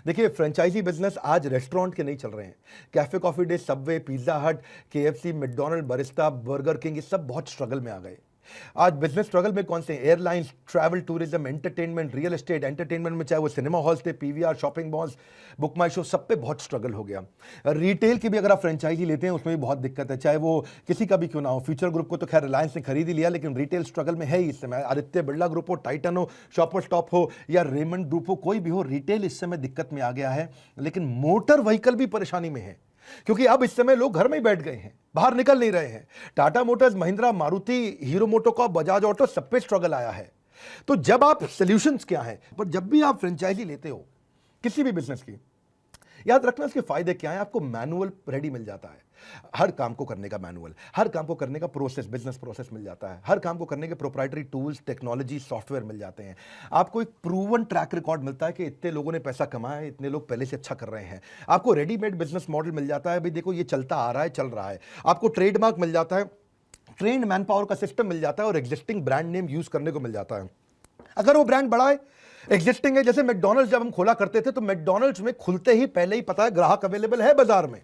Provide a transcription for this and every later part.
देखिए, franchise business आज restaurant के नहीं चल रहे हैं। Cafe coffee day, subway, pizza hut, KFC, McDonald, barista, burger king, ये सब बहुत स्ट्रगल में आ गए। आज बिजनेस स्ट्रगल में कौन से? Airlines, travel tourism, entertainment, real estate. Entertainment में चाहे वो सिनेमा हॉल्स थे, पीवीआर, शॉपिंग मॉल्स, बुक माई शो, सब पे बहुत स्ट्रगल हो गया। रिटेल की भी अगर आप फ्रेंचाइजी लेते हैं उसमें भी बहुत दिक्कत है, चाहे वो किसी का भी क्यों ना हो। फ्यूचर ग्रुप को तो खैर रिलायंस ने खरीद ही लिया, लेकिन रिटेल स्ट्रगल में है ही इस समय। आदित्य बिरला ग्रुप हो, टाइटन हो, शॉपर स्टॉप हो या रेमंड ग्रुप हो, कोई भी हो, रिटेल इस समय दिक्कत में आ गया है। लेकिन मोटर व्हीकल भी परेशानी में है, क्योंकि अब इस समय लोग घर में ही बैठ गए हैं, बाहर निकल नहीं रहे हैं। Tata Motors, Mahindra, Maruti, hero MotoCorp, Bajaj auto, सब पे स्ट्रगल आया है। तो जब आप सॉल्यूशंस क्या है, पर जब भी आप फ्रेंचाइजी लेते हो किसी भी बिजनेस की, याद रखना इसके फायदे क्या है। आपको मैनुअल रेडी मिल जाता है, हर काम को करने का मैनुअल, हर काम को करने का प्रोसेस, बिजनेस प्रोसेस मिल जाता है, हर काम को करने के प्रोप्राइटरी टूल्स, टेक्नोलॉजी, सॉफ्टवेयर मिल जाते हैं। आपको एक प्रूवन ट्रैक रिकॉर्ड मिलता है कि इतने लोगों ने पैसा कमाया है, इतने लोग पहले से अच्छा कर रहे हैं। आपको रेडीमेड बिजनेस मॉडल मिल जाता है, भाई देखो ये चलता आ रहा है, चल रहा है। आपको ट्रेडमार्क मिल जाता है, ट्रेंड मैन पावर का सिस्टम मिल जाता है और एग्जिस्टिंग ब्रांड नेम यूज करने को मिल जाता है। अगर वो ब्रांड बड़ा है, एग्जिस्टिंग है, जैसे मैकडॉनल्ड्स जब हम खोला करते थे तो मैकडॉनल्ड्स में खुलते ही पहले ही पता है ग्राहक अवेलेबल है बाजार में।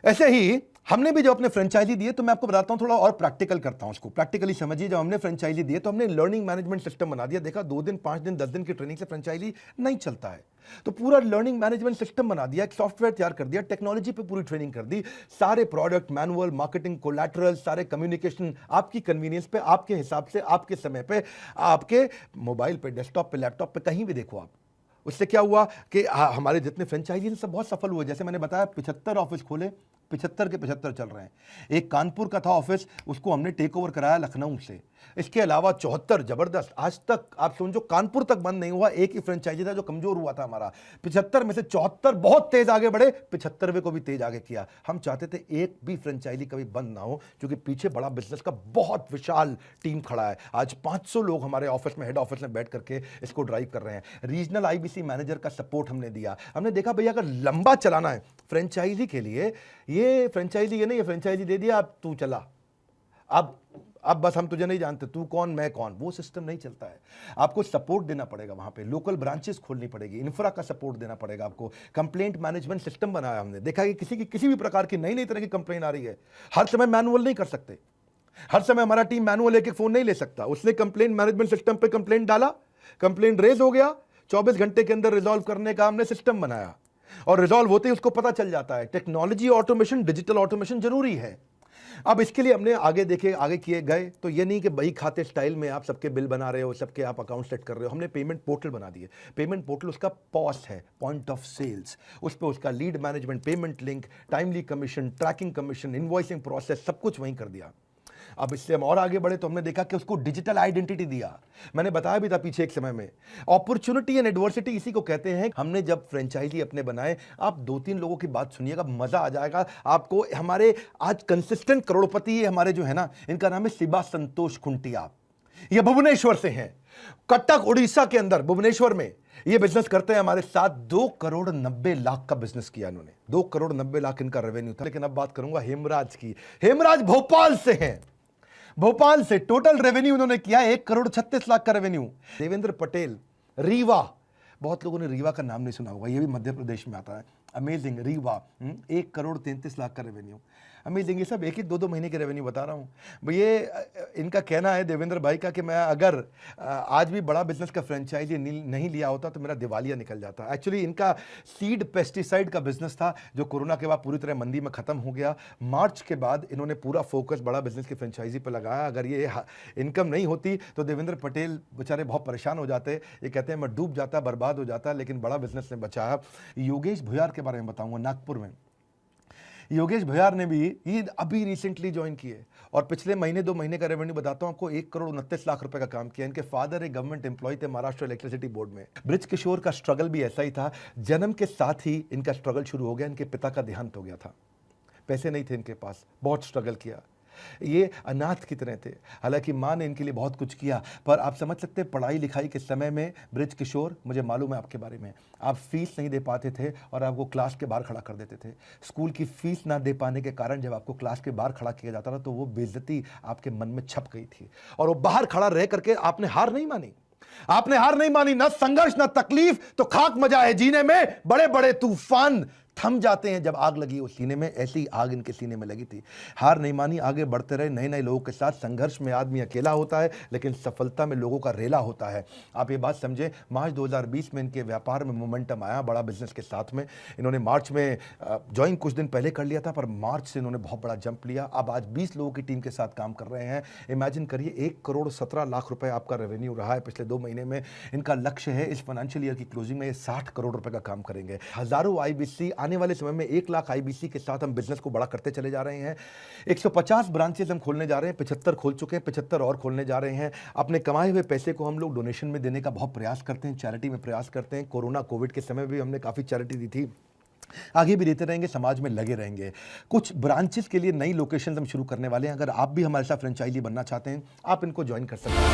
ऐसे ही हमने भी जब अपने फ्रेंचाइजी दिए, तो मैं आपको बताता हूं, थोड़ा और प्रैक्टिकल करता हूं, उसको प्रैक्टिकली समझिए। जब हमने फ्रेंचाइजी दिए तो हमने लर्निंग मैनेजमेंट सिस्टम बना दिया। देखा 2 दिन, 5 दिन, 10 दिन की ट्रेनिंग से फ्रेंचाइजी नहीं चलता है, तो पूरा लर्निंग मैनेजमेंट सिस्टम बना दिया, एक सॉफ्टवेयर तैयार कर दिया, टेक्नोलॉजी पे पूरी ट्रेनिंग कर दी। सारे प्रोडक्ट, मैनुअल, मार्केटिंग, कोलैटरल, सारे कम्युनिकेशन आपकी कन्वीनियंस पे, आपके हिसाब से, आपके समय पे, आपके मोबाइल पे, डेस्कटॉप पे, लैपटॉप पे, कहीं भी देखो आप। उससे क्या हुआ कि हमारे जितने फ्रेंचाइजी सब बहुत सफल हुए। जैसे मैंने बताया 75 ऑफिस खोले, 75 के 75 चल रहे हैं। एक कानपुर का था ऑफिस, उसको हमने टेक ओवर कराया लखनऊ से। इसके अलावा 74 जबरदस्त, आज तक आप समझो कानपुर तक बंद नहीं हुआ। एक ही फ्रेंचाइजी था जो कमजोर हुआ था हमारा। 75 में से 74 बहुत तेज आगे बढ़े, 75वें को भी तेज आगे किया। हम चाहते थे एक भी फ्रेंचाइजी कभी बंद ना हो, क्योंकि पीछे बड़ा बिजनेस का बहुत विशाल टीम खड़ा है। आज 500 लोग हमारे ऑफिस में, हेड ऑफिस में बैठ करके इसको ड्राइव कर रहे हैं। रीजनल आईबीसी मैनेजर का सपोर्ट हमने दिया। हमने देखा भैया अगर लंबा चलाना है फ्रेंचाइजी के लिए, ये फ्रेंचाइजी ये नहीं है फ्रेंचाइजी दे दिया अब तू चला, अब बस हम तुझे नहीं जानते, तू कौन मैं कौन, वो सिस्टम नहीं चलता है। आपको सपोर्ट देना पड़ेगा, वहां पे लोकल ब्रांचेस खोलनी पड़ेगी, इंफ्रा का सपोर्ट देना पड़ेगा आपको। कंप्लेंट मैनेजमेंट सिस्टम बनाया हमने। देखा कि किसी भी प्रकार की नई तरह की कंप्लेंट आ रही है, हर समय मैनुअल नहीं कर सकते, हर समय हमारा टीम मैनुअल एक फोन नहीं ले सकता। उसने कंप्लेंट मैनेजमेंट सिस्टम पे कंप्लेंट डाला, कंप्लेंट रेज हो गया, 24 घंटे के अंदर रिजॉल्व करने का हमने सिस्टम बनाया, और रिजॉल्व होते ही उसको पता चल जाता है। टेक्नोलॉजी ऑटोमेशन, डिजिटल ऑटोमेशन जरूरी है। अब इसके लिए हमने आगे किए गए, तो ये नहीं कि बही खाते स्टाइल में आप सबके बिल बना रहे हो, सबके आप अकाउंट सेट कर रहे हो। हमने पेमेंट पोर्टल बना दिए। पेमेंट पोर्टल उसका पॉस है, पॉइंट ऑफ सेल्स, उस पर उसका lead management, payment link, timely commission, tracking commission, invoicing process, सब कुछ वहीं कर दिया। अब इससे हम और आगे बढ़े तो हमने देखा कि उसको डिजिटल आइडेंटिटी दिया। मैंने बताया भी था पीछे एक समय में, अपॉर्चुनिटी एंड एडवर्सिटी इसी को कहते हैं। हमने जब फ्रेंचाइजी अपने बनाए, आप 2-3 लोगों की बात सुनिएगा, मजा आ जाएगा आपको। हमारे आज कंसिस्टेंट करोड़पति हमारे जो है ना, इनका नाम है शिबा संतोष खुंटिया। ये भुवनेश्वर से हैं, कटक उड़ीसा के अंदर भुवनेश्वर में ये बिजनेस करते हैं हमारे साथ। 2,90,00,000 का बिजनेस किया इन्होंने, 2,90,00,000 इनका रेवेन्यू था। लेकिन अब बात करूंगा हेमराज की। हेमराज भोपाल से हैं, भोपाल से टोटल रेवेन्यू उन्होंने किया 1,36,00,000 का रेवेन्यू। देवेंद्र पटेल, रीवा, बहुत लोगों ने रीवा का नाम नहीं सुना होगा, ये भी मध्य प्रदेश में आता है। अमेजिंग, रीवा, 1,33,00,000 का रेवेन्यू। अमेजिंग, ये सब 1-2 महीने के रेवेन्यू बता रहा हूँ। ये इनका कहना है देवेंद्र भाई का कि मैं अगर आज भी बड़ा बिजनेस का फ्रेंचाइजी नहीं लिया होता तो मेरा दिवालिया निकल जाता। एक्चुअली इनका सीड पेस्टिसाइड का बिजनेस था, जो कोरोना के बाद पूरी तरह मंदी में खत्म हो गया। मार्च के बाद इन्होंने पूरा फोकस बड़ा बिजनेस की फ्रेंचाइजी पर लगाया। अगर ये इनकम नहीं होती तो देवेंद्र पटेल बेचारे बहुत परेशान हो जाते। ये कहते हैं मैं डूब जाता, बर्बाद हो जाता, लेकिन बड़ा बिजनेस ने बचाया। योगेश भुयार के बारे में बताऊंगा, नागपुर में। योगेश भुयार ने भी ये अभी रिसेंटली ज्वाइन किए, और पिछले महीने 2 महीने का रेवेन्यू बताता हूं आपको, 1,29,00,000 रुपए का काम किया। इनके फादर एक गवर्नमेंट एम्प्लॉय थे महाराष्ट्र इलेक्ट्रिसिटी बोर्ड में। ब्रिज किशोर का स्ट्रगल भी ऐसा ही था। जन्म के साथ ही इनका स्ट्रगल शुरू हो गया। इनके पिता का देहांत हो गया था, पैसे नहीं थे इनके पास, बहुत स्ट्रगल किया। ये अनाथ की तरह थे, हालांकि माँ ने इनके लिए बहुत कुछ किया। पर आप समझ सकते हैं पढ़ाई लिखाई के समय में ब्रिज किशोर, मुझे मालूम है आपके बारे में, आप फीस नहीं दे पाते थे और आपको क्लास के बाहर खड़ा कर देते थे। स्कूल की फीस ना दे पाने के कारण जब आपको क्लास के बाहर खड़ा किया जाता था तो वो बेइज्जती आपके मन में छप गई थी, और वो बाहर खड़ा रह करके आपने हार नहीं मानी। आपने हार नहीं मानी, ना संघर्ष ना तकलीफ, तो खाक मजा है जीने में। बड़े बड़े तूफान थम जाते हैं जब आग लगी हो सीने में, ऐसी आग इनके सीने में लगी थी। हार नहीं मानी, आगे बढ़ते रहे नए नए लोगों के साथ। संघर्ष में आदमी अकेला होता है, लेकिन सफलता में लोगों का रेला होता है। आप ये बात समझे, मार्च 2020 में इनके व्यापार में मोमेंटम आया बड़ा बिजनेस के साथ में। इन्होंने मार्च में ज्वाइन कुछ दिन पहले कर लिया था, पर मार्च से इन्होंने बहुत बड़ा जंप लिया। अब आज 20 लोगों की टीम के साथ काम कर रहे हैं। इमेजिन करिए, 1,17,00,000 रुपए आपका रेवेन्यू रहा है पिछले 2 महीने में। इनका लक्ष्य है इस फाइनेंशियल ईयर की क्लोजिंग में 60 करोड़ रुपए का काम करेंगे। हजारों IBC, आने वाले समय में 1 लाख IBC के साथ हम बिजनेस को बड़ा करते चले जा रहे हैं। 150 ब्रांचेस हम खोलने जा रहे हैं, 75 खोल चुके हैं, 75 और खोलने जा रहे हैं। अपने कमाए हुए पैसे को हम लोग डोनेशन में देने का बहुत प्रयास करते हैं, चैरिटी में प्रयास करते हैं। कोरोना कोविड के समय भी हमने काफ़ी चैरिटी दी थी, आगे भी देते रहेंगे, समाज में लगे रहेंगे। कुछ ब्रांचेस के लिए नई लोकेशन हम शुरू करने वाले हैं। अगर आप भी हमारे साथ फ्रेंचाइजी बनना चाहते हैं, आप इनको ज्वाइन कर सकते हैं।